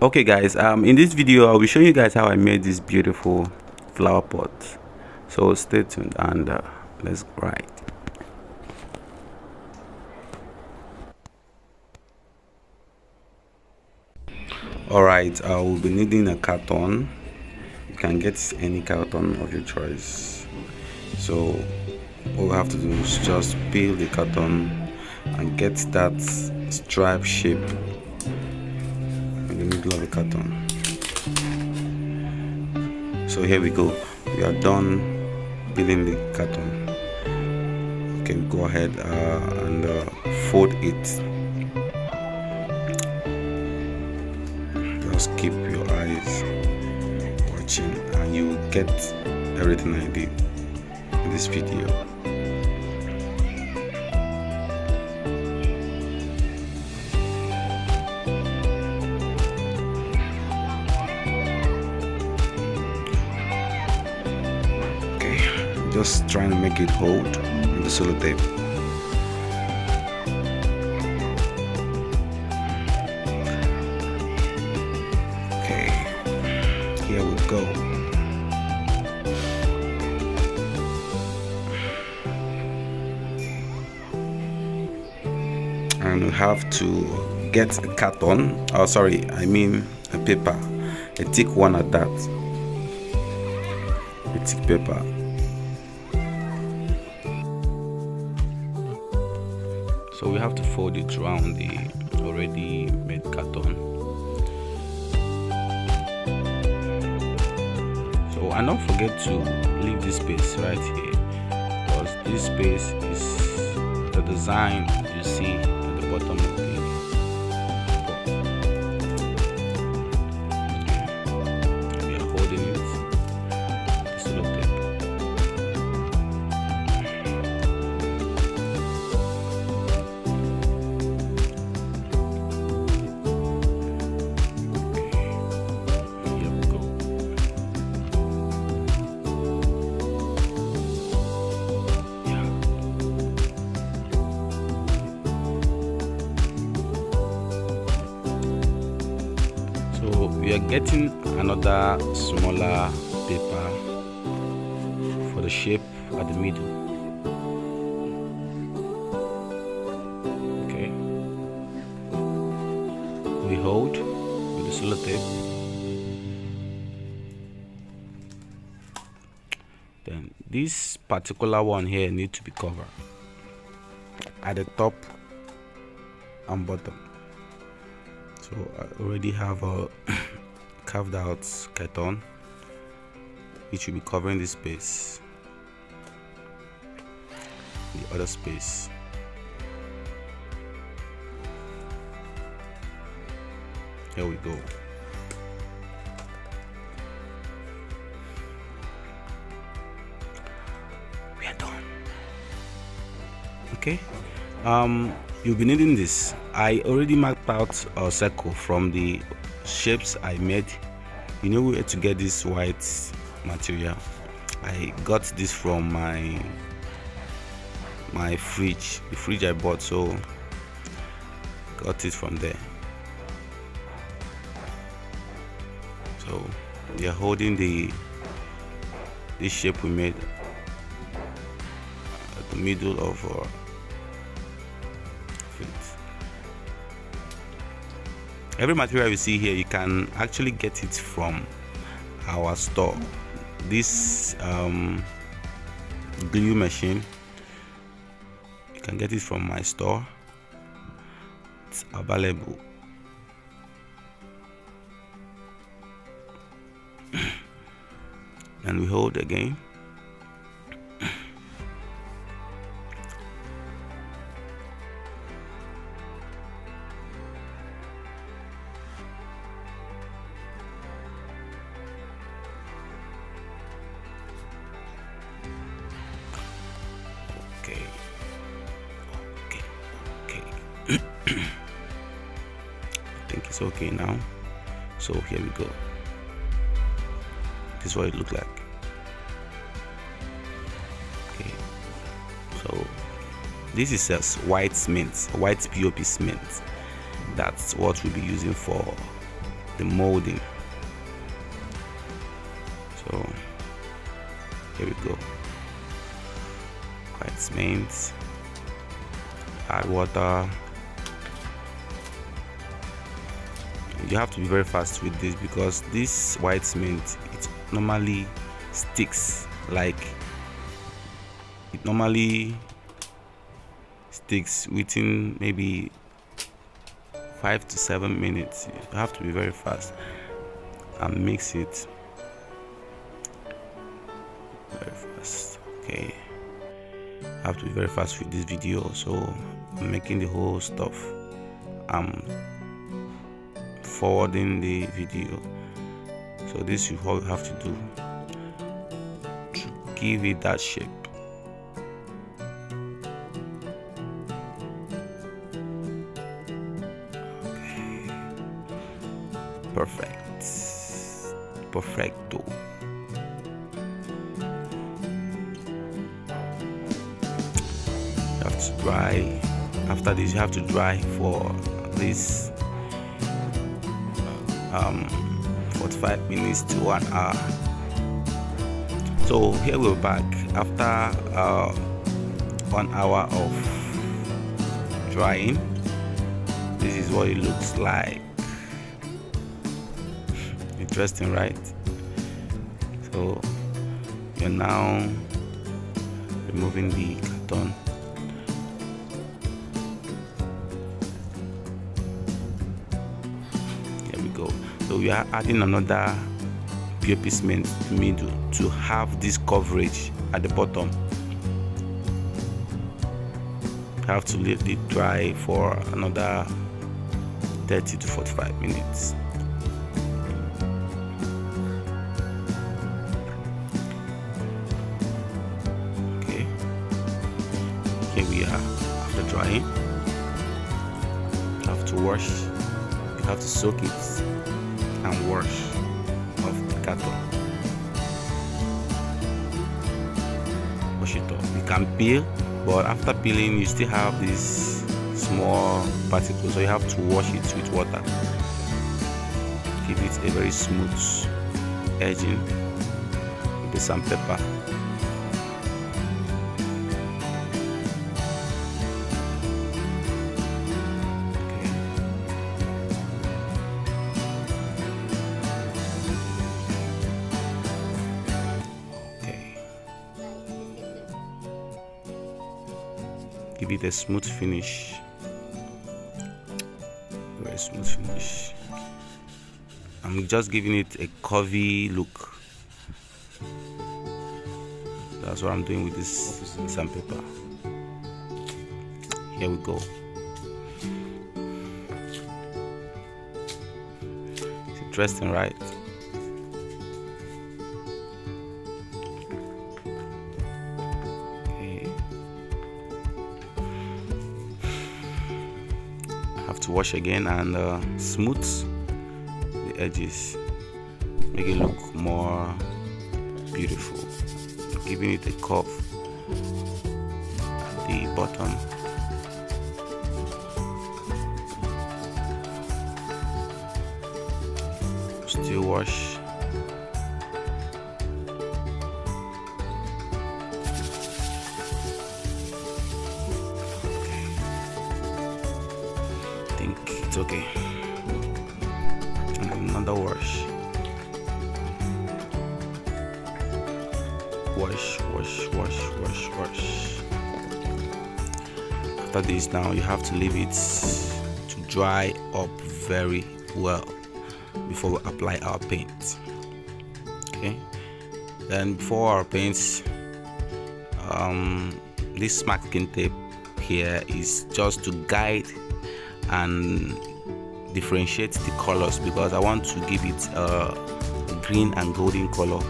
Okay guys, in this video I'll be showing you guys how I made this beautiful flower pot. So stay tuned and let's ride. Alright, I will be needing a carton. You can get any carton of your choice. So all we have to do is just peel the carton and get that stripe shape in the middle of the carton. So here we go, we are done peeling the carton. Okay, go ahead and fold it. Just keep your eyes watching and you will get everything I did in this video. Just trying to make it hold with the sellotape. Okay, here we go. And we have to get a carton, a paper, a thick one at that, a thick paper. So we have to fold it around the already made carton. So and don't forget to leave this space right here, because this space is the design you see at the bottom of the pot. We are holding it with sellotape. We are getting another smaller paper for the shape at the middle. Okay, we hold with the sellotape. Then this particular one here needs to be covered at the top and bottom. So I already have a carved out carton which will be covering this space, the other space. Here we go. We are done. Okay, you'll be needing this. I already marked out a circle from the shapes I made. You know where to get this white material. I got this from my fridge, the fridge I bought, so got it from there. So we are holding this shape we made at the middle of our it. Every material you see here, you can actually get it from our store. This glue machine, you can get it from my store. It's available. And we hold again. I think it's okay now. So here we go. This is what it looked like. Okay, so this is a white cement, white POP cement. That's what we'll be using for the molding. So here we go. White cement, add water. You have to be very fast with this because this white cement, it normally sticks, like it normally sticks within maybe 5 to 7 minutes. You have to be very fast and mix it very fast. Okay, I have to be very fast with this video, so I'm making the whole stuff. I'm forwarding the video, so this is what you have to do to give it that shape. Okay, perfecto. You have to dry. After this, you have to dry for this 45 minutes to 1 hour. So here we're back after 1 hour of drying. This is what it looks like. Interesting, right? So you're now removing the carton. So we are adding another POP cement in the middle to have this coverage at the bottom. You have to let it dry for another 30 to 45 minutes. Okay, here we are after drying. You have to wash, you have to soak it and wash off the carton. Wash it off. You can peel, but after peeling you still have these small particles, so you have to wash it with water. Give it a very smooth edging with the sandpaper. Give it a smooth finish, very smooth finish. I'm just giving it a curvy look. That's what I'm doing with this sandpaper. Here we go. It's interesting, right? To wash again and smooth the edges, make it look more beautiful, giving it a curve at the bottom. Still wash. It's okay. And another wash. Wash. After this, now you have to leave it to dry up very well before we apply our paint. Okay. Then before our paints, this masking tape here is just to guide and differentiate the colors, because I want to give it a green and golden color.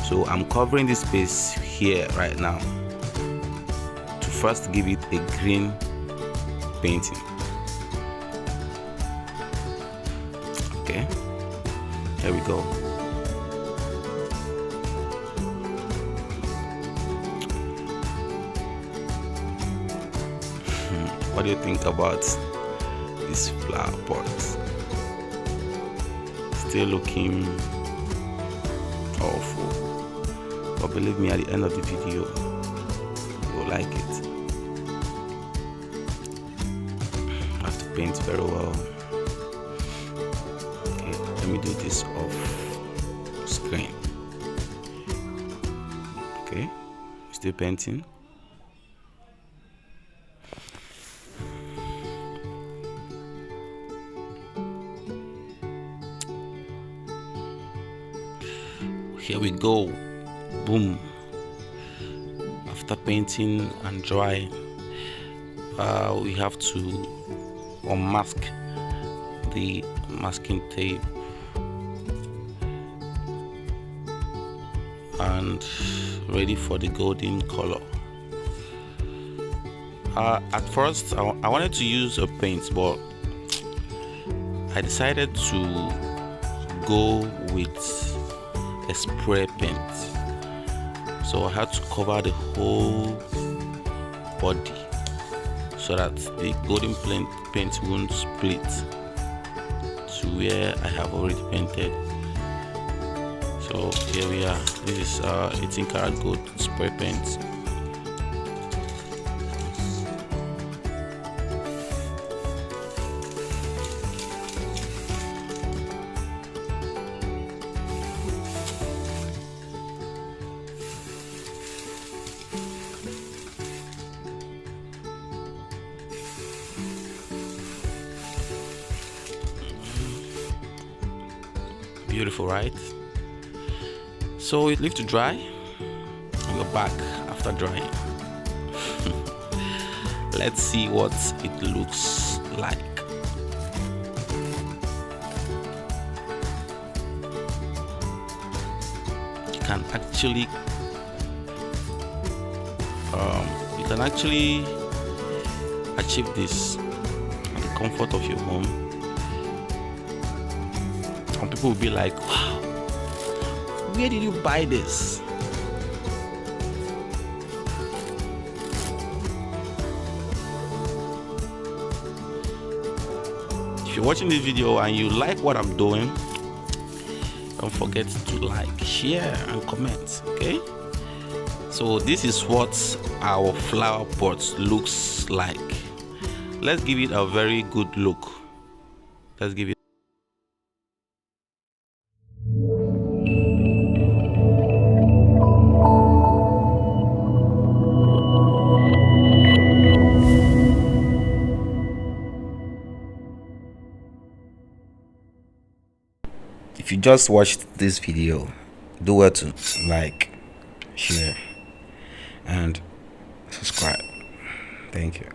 So I'm covering this space here right now to first give it a green painting. Okay, here we go. What do you think about this flower pot? still looking awful, but believe me, at the end of the video you'll like it. I have to paint very well. Okay, let me do this off screen. Okay, still painting. Here we go. Boom. After painting and drying, we have to unmask the masking tape and ready for the golden color. At first I wanted to use a paint, but I decided to go with a spray paint, so I had to cover the whole body so that the golden paint won't split to where I have already painted. So here we are. This is 18 karat gold spray paint. Beautiful, right? So it leaves to dry, and we're back after drying. Let's see what it looks like. You can actually achieve this at the comfort of your home. Some people will be like, wow, where did you buy this? If you're watching this video and you like what I'm doing, don't forget to like, share and comment. Okay, so this is what our flower pot looks like. Let's give it a very good look. Let's give it. If you just watched this video, do well to like, share and subscribe. Thank you.